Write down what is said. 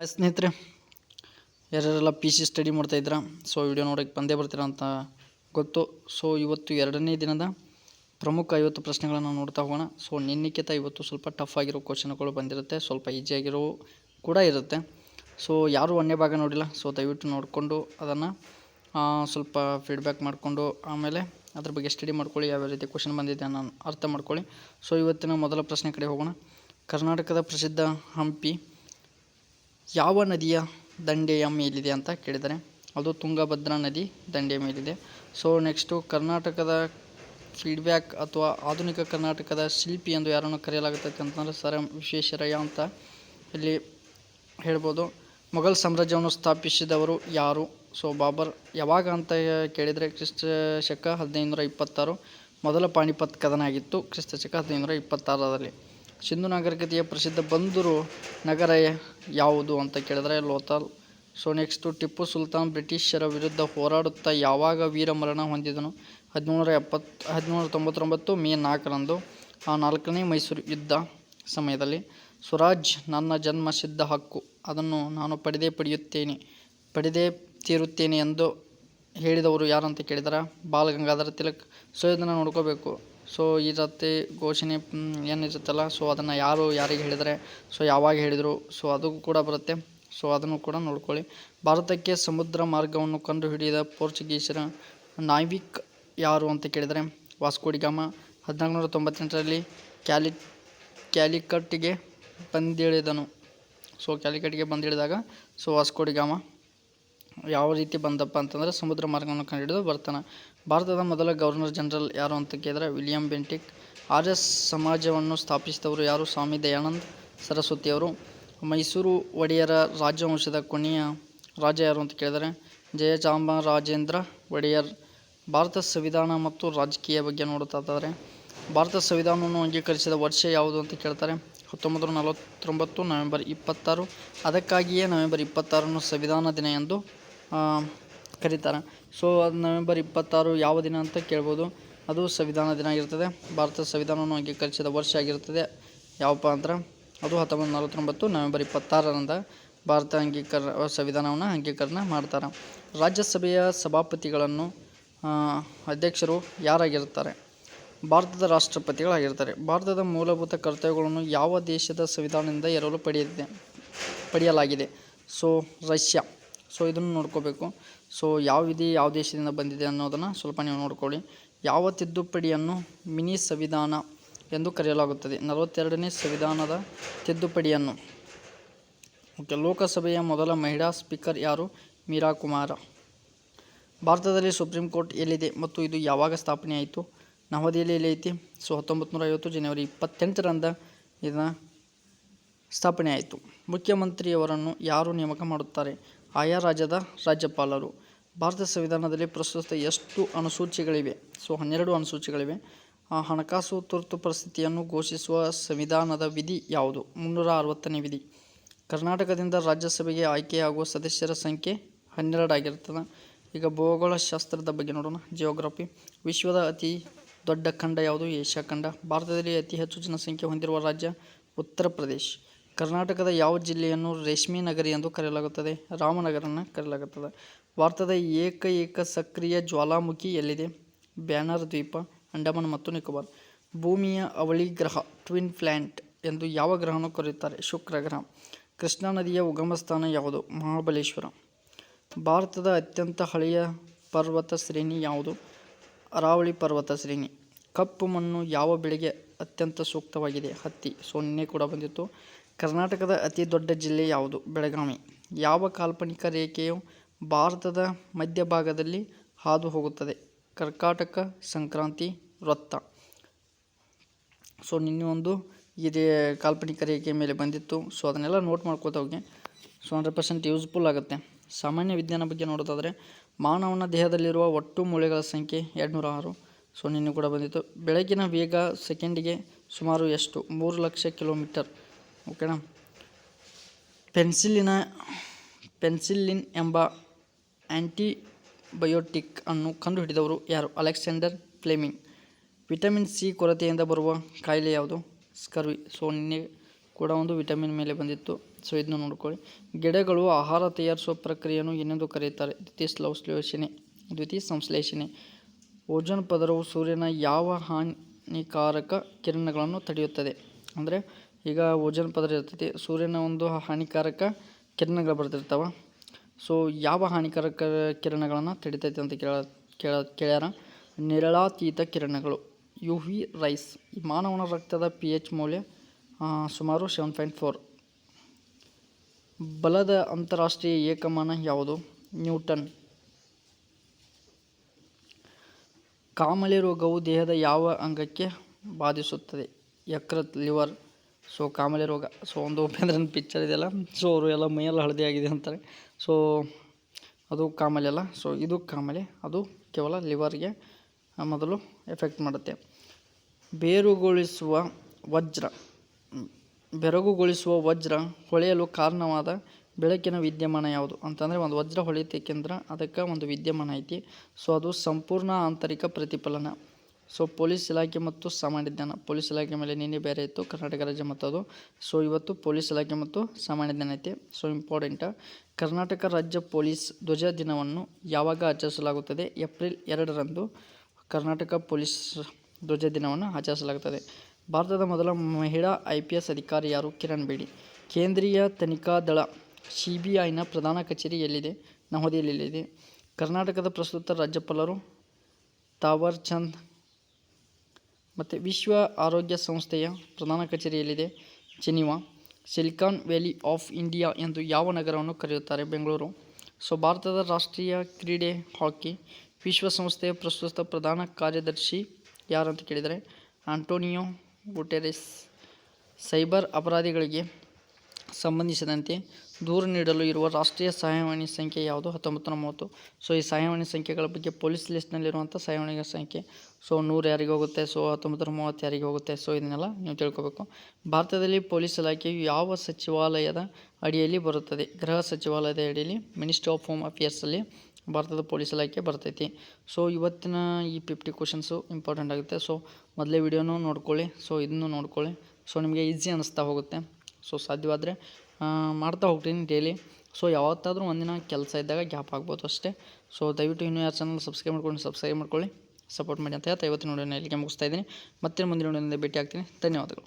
ಸ್ನೇಹಿತರೆ, ಯಾರ್ಯಾರೆಲ್ಲ P C study ಮಾಡ್ತಾಯಿದ್ದೀರಾ, ಸೊ ವಿಡಿಯೋ ನೋಡೋಕ್ಕೆ ಬಂದೇ ಬರ್ತೀರಾ ಅಂತ ಗೊತ್ತು. ಸೊ ಇವತ್ತು ಎರಡನೇ ದಿನದ ಪ್ರಮುಖ 50 ಪ್ರಶ್ನೆಗಳನ್ನು ನೋಡ್ತಾ ಹೋಗೋಣ. ಸೊ ನಿನ್ನೆಕ್ಕಿಂತ ಇವತ್ತು ಸ್ವಲ್ಪ ಟಫ್ ಆಗಿರೋ ಕ್ವಶನ್ಗಳು ಬಂದಿರುತ್ತೆ, ಸ್ವಲ್ಪ ಈಸಿಯಾಗಿರೋ ಕೂಡ ಇರುತ್ತೆ. ಸೊ ಯಾರು ಒಂದೇ ಭಾಗ ನೋಡಿಲ್ಲ, ಸೊ ದಯವಿಟ್ಟು ನೋಡಿಕೊಂಡು ಅದನ್ನು ಸ್ವಲ್ಪ ಫೀಡ್ಬ್ಯಾಕ್ ಮಾಡಿಕೊಂಡು ಆಮೇಲೆ ಅದ್ರ ಬಗ್ಗೆ ಸ್ಟಡಿ ಮಾಡ್ಕೊಳ್ಳಿ, ಯಾವ ರೀತಿ ಕ್ವಶನ್ ಬಂದಿದೆ ಅನ್ನೋ ಅರ್ಥ ಮಾಡ್ಕೊಳ್ಳಿ. ಸೊ ಇವತ್ತಿನ ಮೊದಲ ಪ್ರಶ್ನೆ ಕಡೆ ಹೋಗೋಣ. ಕರ್ನಾಟಕದ ಪ್ರಸಿದ್ಧ ಹಂಪಿ ಯಾವ ನದಿಯ ದಂಡೆಯ ಮೇಲಿದೆ ಅಂತ ಕೇಳಿದರೆ ಅದು ತುಂಗಭದ್ರಾ ನದಿ ದಂಡೆಯ ಮೇಲಿದೆ. ಸೊ ನೆಕ್ಸ್ಟು, ಕರ್ನಾಟಕದ ಫೀಡ್ಬ್ಯಾಕ್ ಅಥವಾ ಆಧುನಿಕ ಕರ್ನಾಟಕದ ಶಿಲ್ಪಿ ಎಂದು ಯಾರನ್ನು ಕರೆಯಲಾಗುತ್ತದೆ ಅಂತಂದರೆ ಸರ್ ಎಂ ವಿಶ್ವೇಶ್ವರಯ್ಯ ಅಂತ ಇಲ್ಲಿ ಹೇಳ್ಬೋದು. ಮೊಘಲ್ ಸಾಮ್ರಾಜ್ಯವನ್ನು ಸ್ಥಾಪಿಸಿದವರು ಯಾರು? ಸೊ ಬಾಬರ್. ಯಾವಾಗ ಅಂತ ಕೇಳಿದರೆ ಕ್ರಿಸ್ತ ಶಕ 1526 ಮೊದಲ ಪಾಣಿಪತ್ ಕದನ ಆಗಿತ್ತು, ಕ್ರಿಸ್ತ ಶಕ 1526ರಲ್ಲಿ. ಸಿಂಧು ನಾಗರಿಕತೆಯ ಪ್ರಸಿದ್ಧ ಬಂದರು ನಗರ ಯಾವುದು ಅಂತ ಕೇಳಿದರೆ ಲೋಥಲ್. ಸೊ ನೆಕ್ಸ್ಟು, ಟಿಪ್ಪು ಸುಲ್ತಾನ್ ಬ್ರಿಟಿಷರ ವಿರುದ್ಧ ಹೋರಾಡುತ್ತಾ ಯಾವಾಗ ವೀರಮರಣ ಹೊಂದಿದನು? 1799 ಮೇ 4ರಂದು, 4ನೇ ಮೈಸೂರು ಯುದ್ಧ ಸಮಯದಲ್ಲಿ. ಸ್ವರಾಜ್ ನನ್ನ ಜನ್ಮ ಸಿದ್ಧ ಹಕ್ಕು, ಅದನ್ನು ನಾನು ಪಡೆದೇ ತೀರುತ್ತೇನೆ ಎಂದು ಹೇಳಿದವರು ಯಾರು ಅಂತ ಕೇಳಿದರೆ ಬಾಲ್ ಗಂಗಾಧರ ತಿಲಕ್. ಸೊ ಇದನ್ನು ನೋಡ್ಕೋಬೇಕು. ಸೊ ಈ ರೀತಿ ಘೋಷಣೆ ಏನಿರುತ್ತಲ್ಲ, ಸೊ ಅದನ್ನು ಯಾರಿಗೆ ಹೇಳಿದರೆ, ಸೊ ಯಾವಾಗ ಹೇಳಿದರು, ಸೊ ಅದು ಕೂಡ ಬರುತ್ತೆ. ಸೊ ಅದನ್ನು ಕೂಡ ನೋಡ್ಕೊಳ್ಳಿ. ಭಾರತಕ್ಕೆ ಸಮುದ್ರ ಮಾರ್ಗವನ್ನು ಕಂಡುಹಿಡಿದ ಪೋರ್ಚುಗೀಸರ ನಾವಿಕ್ ಯಾರು ಅಂತ ಕೇಳಿದರೆ ವಾಸ್ಕೋ ಡಿ ಗಾಮ. 1498ರಲ್ಲಿ ಕ್ಯಾಲಿಕಟ್ಗೆ ಬಂದಿಳಿದನು. ಸೊ ಕ್ಯಾಲಿಕಟ್ಗೆ ಬಂದಿಳಿದಾಗ ಸೊ ವಾಸ್ಕೋ ಡಿ ಗಾಮ ಯಾವ ರೀತಿ ಬಂದಪ್ಪ ಅಂತಂದರೆ ಸಮುದ್ರ ಮಾರ್ಗವನ್ನು ಕಂಡುಹಿಡಿದು ಬರ್ತಾನೆ. ಭಾರತದ ಮೊದಲ ಗವರ್ನರ್ ಜನರಲ್ ಯಾರು ಅಂತ ಕೇಳಿದರೆ ವಿಲಿಯಂ ಬೆಂಟಿಕ್. ಆರ್ಯ ಸಮಾಜವನ್ನು ಸ್ಥಾಪಿಸಿದವರು ಯಾರು? ಸ್ವಾಮಿ ದಯಾನಂದ ಸರಸ್ವತಿಯವರು. ಮೈಸೂರು ಒಡೆಯರ ರಾಜವಂಶದ ಕೊನೆಯ ರಾಜ ಯಾರು ಅಂತ ಕೇಳಿದರೆ ಜಯಚಾಮರಾಜೇಂದ್ರ ಒಡೆಯರ್. ಭಾರತ ಸಂವಿಧಾನ ಮತ್ತು ರಾಜಕೀಯ ಬಗ್ಗೆ ನೋಡುತ್ತಾದರೆ ಭಾರತ ಸಂವಿಧಾನವನ್ನು ಅಂಗೀಕರಿಸಿದ ವರ್ಷ ಯಾವುದು ಅಂತ ಕೇಳ್ತಾರೆ 1949 ನವೆಂಬರ್ 26. ಅದಕ್ಕಾಗಿಯೇ ನವೆಂಬರ್ 26 ಸಂವಿಧಾನ ದಿನ ಎಂದು ಕರೀತಾರೆ. ಸೊ ಅದು ನವೆಂಬರ್ 26 ಯಾವ ದಿನ ಅಂತ ಕೇಳ್ಬೋದು, ಅದು ಸಂವಿಧಾನ ದಿನ ಆಗಿರ್ತದೆ. ಭಾರತ ಸಂವಿಧಾನವನ್ನು ಅಂಗೀಕರಿಸಿದ ವರ್ಷ ಆಗಿರ್ತದೆ ಯಾವಪ್ಪ ಅಂದ್ರೆ ಅದು 1949 ನವೆಂಬರ್ 26ರಂದು ಭಾರತ ಸಂವಿಧಾನವನ್ನು ಅಂಗೀಕರಣ ಮಾಡ್ತಾರೆ. ರಾಜ್ಯಸಭೆಯ ಸಭಾಪತಿಗಳನ್ನು ಅಧ್ಯಕ್ಷರು ಯಾರಾಗಿರ್ತಾರೆ? ಭಾರತದ ರಾಷ್ಟ್ರಪತಿಗಳಾಗಿರ್ತಾರೆ. ಭಾರತದ ಮೂಲಭೂತ ಕರ್ತವ್ಯಗಳನ್ನು ಯಾವ ದೇಶದ ಸಂವಿಧಾನದಿಂದ ಎರವಲು ಪಡೆಯಲಾಗಿದೆ? So Russia. ಸೊ ಇದನ್ನು ನೋಡ್ಕೋಬೇಕು. ಸೊ ಯಾವ ವಿಧಿ ಯಾವ ದೇಶದಿಂದ ಬಂದಿದೆ ಅನ್ನೋದನ್ನು ಸ್ವಲ್ಪ ನೀವು ನೋಡ್ಕೊಳ್ಳಿ. ಯಾವ ತಿದ್ದುಪಡಿಯನ್ನು ಮಿನಿ ಸಂವಿಧಾನ ಎಂದು ಕರೆಯಲಾಗುತ್ತದೆ? 42ನೇ ಸಂವಿಧಾನದ ತಿದ್ದುಪಡಿಯನ್ನು. ಲೋಕಸಭೆಯ ಮೊದಲ ಮಹಿಳಾ ಸ್ಪೀಕರ್ ಯಾರು? ಮೀರಾ ಕುಮಾರ. ಭಾರತದಲ್ಲಿ ಸುಪ್ರೀಂ ಕೋರ್ಟ್ ಎಲ್ಲಿದೆ ಮತ್ತು ಇದು ಯಾವಾಗ ಸ್ಥಾಪನೆ ಆಯಿತು? ನವದೆಹಲಿಯಲ್ಲಿ ಐತಿ. ಸೊ 1950 ಜನವರಿ 28ರಂದು ಇದನ್ನು ಸ್ಥಾಪನೆ ಆಯಿತು. ಮುಖ್ಯಮಂತ್ರಿಯವರನ್ನು ಯಾರು ನೇಮಕ ಮಾಡುತ್ತಾರೆ? ಆಯಾ ರಾಜ್ಯದ ರಾಜ್ಯಪಾಲರು. ಭಾರತ ಸಂವಿಧಾನದಲ್ಲಿ ಪ್ರಸ್ತುತ ಎಷ್ಟು ಅನುಸೂಚಿಗಳಿವೆ? ಸೊ 12 ಅನುಸೂಚಿಗಳಿವೆ. ಹಣಕಾಸು ತುರ್ತು ಪರಿಸ್ಥಿತಿಯನ್ನು ಘೋಷಿಸುವ ಸಂವಿಧಾನದ ವಿಧಿ ಯಾವುದು? 360ನೇ ವಿಧಿ. ಕರ್ನಾಟಕದಿಂದ ರಾಜ್ಯಸಭೆಗೆ ಆಯ್ಕೆಯಾಗುವ ಸದಸ್ಯರ ಸಂಖ್ಯೆ 12 ಆಗಿರ್ತದೆ. ಈಗ ಭೂಗೋಳಶಾಸ್ತ್ರದ ಬಗ್ಗೆ ನೋಡೋಣ. ಜಿಯೋಗ್ರಫಿ. ವಿಶ್ವದ ಅತಿ ದೊಡ್ಡ ಖಂಡ ಯಾವುದು? ಏಷ್ಯಾ ಖಂಡ. ಭಾರತದಲ್ಲಿ ಅತಿ ಹೆಚ್ಚು ಜನಸಂಖ್ಯೆ ಹೊಂದಿರುವ ರಾಜ್ಯ ಉತ್ತರ ಪ್ರದೇಶ್. ಕರ್ನಾಟಕದ ಯಾವ ಜಿಲ್ಲೆಯನ್ನು ರೇಷ್ಮೆ ನಗರಿ ಎಂದು ಕರೆಯಲಾಗುತ್ತದೆ? ರಾಮನಗರನ್ನು ಕರೆಯಲಾಗುತ್ತದೆ. ಭಾರತದ ಏಕೈಕ ಸಕ್ರಿಯ ಜ್ವಾಲಾಮುಖಿ ಎಲ್ಲಿದೆ? ಬ್ಯಾನರ್ ದ್ವೀಪ, ಅಂಡಮಾನ್ ಮತ್ತು ನಿಕೋಬಾರ್. ಭೂಮಿಯ ಅವಳಿ ಗ್ರಹ ಟ್ವಿನ್ ಪ್ಲಾನೆಟ್ ಎಂದು ಯಾವ ಗ್ರಹವನ್ನು ಕರೆಯುತ್ತಾರೆ? ಶುಕ್ರ ಗ್ರಹ. ಕೃಷ್ಣಾ ನದಿಯ ಉಗಮ ಸ್ಥಾನ ಯಾವುದು? ಮಹಾಬಲೇಶ್ವರ. ಭಾರತದ ಅತ್ಯಂತ ಹಳೆಯ ಪರ್ವತ ಶ್ರೇಣಿ ಯಾವುದು? ಅರಾವಳಿ ಪರ್ವತ ಶ್ರೇಣಿ. ಕಪ್ಪು ಮಣ್ಣು ಯಾವ ಬೆಳೆಗೆ ಅತ್ಯಂತ ಸೂಕ್ತವಾಗಿದೆ? ಹತ್ತಿ. ಸೊ ನಿನ್ನೆ ಕೂಡ ಬಂದಿತ್ತು. ಕರ್ನಾಟಕದ ಅತಿ ದೊಡ್ಡ ಜಿಲ್ಲೆ ಯಾವುದು? ಬೆಳಗಾವಿ. ಯಾವ ಕಾಲ್ಪನಿಕ ರೇಖೆಯು ಭಾರತದ ಮಧ್ಯಭಾಗದಲ್ಲಿ ಹಾದು ಹೋಗುತ್ತದೆ? ಕರ್ಕಾಟಕ ಸಂಕ್ರಾಂತಿ ವೃತ್ತ. ಸೊ ನಿನ್ನೆ ಒಂದು ಇದೇ ಕಾಲ್ಪನಿಕ ರೇಖೆಯ ಮೇಲೆ ಬಂದಿತ್ತು. ಸೊ ಅದನ್ನೆಲ್ಲ ನೋಟ್ ಮಾಡ್ಕೋತಾ ಹೋಗಿ. ಸೊ 100% ಯೂಸ್ಫುಲ್ ಆಗುತ್ತೆ. ಸಾಮಾನ್ಯ ವಿಜ್ಞಾನ ಬಗ್ಗೆ ನೋಡೋದಾದರೆ ಮಾನವನ ದೇಹದಲ್ಲಿರುವ ಒಟ್ಟು ಮೂಳೆಗಳ ಸಂಖ್ಯೆ 206. ಸೊ ನಿನ್ನೆ ಕೂಡ ಬಂದಿತ್ತು. ಬೆಳಗಿನ ವೇಗ ಸೆಕೆಂಡಿಗೆ ಸುಮಾರು ಎಷ್ಟು? 3 ಲಕ್ಷ ಕಿಲೋಮೀಟರ್. ಓಕೆನಾ. ಪೆನ್ಸಿಲಿನ್ ಎಂಬ ಆ್ಯಂಟಿಬಯೋಟಿಕ್ ಅನ್ನು ಕಂಡುಹಿಡಿದವರು ಯಾರು? Alexander Fleming. ವಿಟಮಿನ್ ಸಿ ಕೊರತೆಯಿಂದ ಬರುವ ಕಾಯಿಲೆ ಯಾವುದು? ಸ್ಕರ್ವಿ. ಸೊ ನಿನ್ನೆ ಕೂಡ ಒಂದು ವಿಟಮಿನ್ ಮೇಲೆ ಬಂದಿತ್ತು. ಸೊ ಇದನ್ನು ನೋಡ್ಕೊಳ್ಳಿ. ಗಿಡಗಳು ಆಹಾರ ತಯಾರಿಸುವ ಪ್ರಕ್ರಿಯೆಯನ್ನು ಏನೆಂದು ಕರೆಯುತ್ತಾರೆ? ದ್ವಿತೀಯ ಸಂಶ್ಲೇಷಣೆ. ಓಜೋನ್ ಪದರವು ಸೂರ್ಯನ ಯಾವ ಹಾನಿಕಾರಕ ಕಿರಣಗಳನ್ನು ತಡೆಯುತ್ತದೆ? ಅಂದರೆ ಈಗ ಓಜೋನ್ ಪದರ ಇರ್ತೈತಿ, ಸೂರ್ಯನ ಒಂದು ಹಾನಿಕಾರಕ ಕಿರಣಗಳು ಬರ್ತಿರ್ತಾವೆ. ಸೊ ಯಾವ ಹಾನಿಕಾರಕ ಕಿರಣಗಳನ್ನು ತಡಿತೈತೆ ಅಂತ ಕೇಳ್ಯಾರ. ನೇರಳಾತೀತ ಕಿರಣಗಳು, UV ರೈಸ್. ಈ ಮಾನವನ ರಕ್ತದ pH ಮೌಲ್ಯ ಸುಮಾರು 7.4. ಬಲದ ಅಂತಾರಾಷ್ಟ್ರೀಯ ಏಕಮಾನ ಯಾವುದು? ನ್ಯೂಟನ್. ಕಾಮಲೆ ರೋಗವು ದೇಹದ ಯಾವ ಅಂಗಕ್ಕೆ ಬಾಧಿಸುತ್ತದೆ? ಯಕೃತ್, ಲಿವರ್. ಸೊ ಕಾಮಲೆ ರೋಗ, ಸೊ ಒಂದು ಉಪೇಂದ್ರನ ಪಿಕ್ಚರ್ ಇದೆಯಲ್ಲ, ಸೊ ಅವರು ಎಲ್ಲ ಮೈಯೆಲ್ಲ ಹಳದಿ ಆಗಿದೆ ಅಂತಾರೆ. ಸೊ ಅದು ಕಾಮಲೆ ಅಲ್ಲ, ಸೊ ಇದು ಕಾಮಲೆ, ಅದು ಕೇವಲ ಲಿವರ್ಗೆ ಮೊದಲು ಎಫೆಕ್ಟ್ ಮಾಡುತ್ತೆ. ಬೆರಗುಗೊಳಿಸುವ ವಜ್ರ ಹೊಳೆಯಲು ಕಾರಣವಾದ ಬೆಳಕಿನ ವಿದ್ಯಮಾನ ಯಾವುದು? ಅಂತಂದರೆ ಒಂದು ವಜ್ರ ಹೊಳಿತೇಕೆಂದ್ರೆ ಅದಕ್ಕೆ ಒಂದು ವಿದ್ಯಮಾನ ಐತಿ. ಸೊ ಅದು ಸಂಪೂರ್ಣ ಆಂತರಿಕ ಪ್ರತಿಫಲನ. ಸೊ ಪೊಲೀಸ್ ಇಲಾಖೆ ಮತ್ತು ಸಾಮಾನ್ಯ ಜ್ಞಾನ. ಪೊಲೀಸ್ ಇಲಾಖೆ ಮೇಲೆ ನಿನ್ನೆ ಬೇರೆ ಇತ್ತು, ಕರ್ನಾಟಕ ರಾಜ್ಯ ಮತ್ತು ಅದು. ಸೊ ಇವತ್ತು ಪೊಲೀಸ್ ಇಲಾಖೆ ಮತ್ತು ಸಾಮಾನ್ಯ ಜ್ಞಾನ ಐತಿ. So important. ಕರ್ನಾಟಕ ರಾಜ್ಯ ಪೊಲೀಸ್ ಧ್ವಜ ದಿನವನ್ನು ಯಾವಾಗ ಆಚರಿಸಲಾಗುತ್ತದೆ? ಏಪ್ರಿಲ್ 2ರಂದು ಕರ್ನಾಟಕ ಪೊಲೀಸ್ ಧ್ವಜ ದಿನವನ್ನು ಆಚರಿಸಲಾಗುತ್ತದೆ. ಭಾರತದ ಮೊದಲ ಮಹಿಳಾ IPS ಅಧಿಕಾರಿ ಯಾರು? ಕಿರಣ್ ಬೇಡಿ. ಕೇಂದ್ರೀಯ ತನಿಖಾ ದಳ CBIನ ಪ್ರಧಾನ ಕಚೇರಿ ಎಲ್ಲಿದೆ? ನವದೆಹಲಿಯಲ್ಲಿದೆ. ಕರ್ನಾಟಕದ ಪ್ರಸ್ತುತ ರಾಜ್ಯಪಾಲರು ತಾವರ್ ಚಂದ್. ಮತ್ತು ವಿಶ್ವ ಆರೋಗ್ಯ ಸಂಸ್ಥೆಯ ಪ್ರಧಾನ ಕಚೇರಿ ಎಲ್ಲಿದೆ? Geneva. Silicon valley of India ಎಂದು ಯಾವ ನಗರವನ್ನು ಕರೆಯುತ್ತಾರೆ? ಬೆಂಗಳೂರು. ಸೊ ಭಾರತದ ರಾಷ್ಟ್ರೀಯ ಕ್ರೀಡೆ ಹಾಕಿ. ವಿಶ್ವಸಂಸ್ಥೆಯ ಪ್ರಸ್ತುತ ಪ್ರಧಾನ ಕಾರ್ಯದರ್ಶಿ ಯಾರಂತ ಕೇಳಿದರೆ ಆಂಟೋನಿಯೋ ಗುಟೆರೆಸ್. ಸೈಬರ್ ಅಪರಾಧಿಗಳಿಗೆ ಸಂಬಂಧಿಸಿದಂತೆ ದೂರು ನೀಡಲು ಇರುವ ರಾಷ್ಟ್ರೀಯ ಸಹಾಯವಾಣಿ ಸಂಖ್ಯೆ ಯಾವುದು? 1930. ಸೊ ಈ ಸಹಾಯವಾಣಿ ಸಂಖ್ಯೆಗಳ ಬಗ್ಗೆ ಪೊಲೀಸ್ ಲಿಸ್ಟ್ನಲ್ಲಿರುವಂಥ ಸಹಾಯವಾಣಿ ಸಂಖ್ಯೆ. ಸೊ 100 ಯಾರಿಗೆ ಹೋಗುತ್ತೆ? ಸೊ 1930 ಯಾರಿಗೆ ಹೋಗುತ್ತೆ? ಸೊ ಇದನ್ನೆಲ್ಲ ನೀವು ತಿಳ್ಕೊಬೇಕು. ಭಾರತದಲ್ಲಿ ಪೊಲೀಸ್ ಇಲಾಖೆಯು ಯಾವ ಸಚಿವಾಲಯದ ಅಡಿಯಲ್ಲಿ ಬರುತ್ತದೆ? ಗೃಹ ಸಚಿವಾಲಯದ ಅಡಿಯಲ್ಲಿ, ಮಿನಿಸ್ಟ್ರಿ ಆಫ್ ಹೋಮ್ ಅಫೇರ್ಸಲ್ಲಿ ಭಾರತದ ಪೊಲೀಸ್ ಇಲಾಖೆ ಬರ್ತೈತಿ. ಸೊ ಇವತ್ತಿನ ಈ 50 ಕ್ವಶನ್ಸು ಇಂಪಾರ್ಟೆಂಟ್ ಆಗುತ್ತೆ. ಸೊ ಮೊದಲೇ ವಿಡಿಯೋನೂ ನೋಡ್ಕೊಳ್ಳಿ, ಸೊ ಇದನ್ನು ನೋಡ್ಕೊಳ್ಳಿ. ಸೊ ನಿಮಗೆ ಈಸಿ ಅನ್ನಿಸ್ತಾ ಹೋಗುತ್ತೆ. ಸೊ ಸಾಧ್ಯವಾದರೆ ಮಾಡ್ತಾ ಹೋಗ್ತೀನಿ ಡೈಲಿ. ಸೊ ಯಾವತ್ತಾದರೂ ಒಂದಿನ ಕೆಲಸ ಇದ್ದಾಗ ಗ್ಯಾಪ್ ಆಗ್ಬೋದು ಅಷ್ಟೇ. ಸೊ ದಯವಿಟ್ಟು ಇನ್ನೂ ಯಾರು ಚಾನಲ್ ಸಬ್ಸ್ಕ್ರೈಬ್ ಮಾಡ್ಕೊಳ್ಳಿ, ಸಪೋರ್ಟ್ ಮಾಡಿ ಅಂತ ಹೇಳ್ತಾ ಇವತ್ತಿನ ವಿಡಿಯೋನ ಇಲ್ಲಿಗೆ ಮುಗಿಸ್ತಾ ಇದ್ದೀನಿ. ಮತ್ತೆ ಮುಂದಿನ ವಿಡಿಯೋದಿಂದ ಭೇಟಿ ಆಗ್ತೀನಿ. ಧನ್ಯವಾದಗಳು.